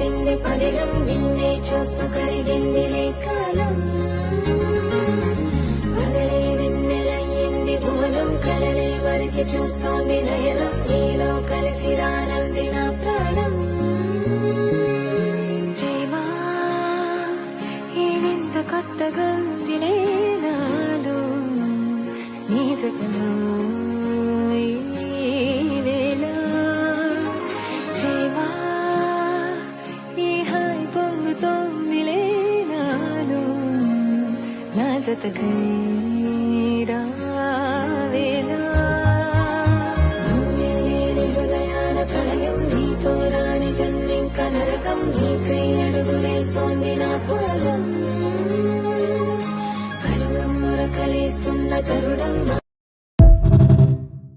కలిసింది పదిలం నిన్నే చూస్తూ కరిగిందిలే కాలం పగలే వెన్నెలయ్యింది భువనం కలలే మరిచి చూస్తోంది నయనం నీలో కలిసి రానంది నా ప్రాణం ప్రేమ ఈ వింత కొత్తగా ఉందిలే నాలో నీ జతలో ఈ వేళ ప్రేమ ఈ హాయి పొంగుతోందిలే నాలో నా జతకై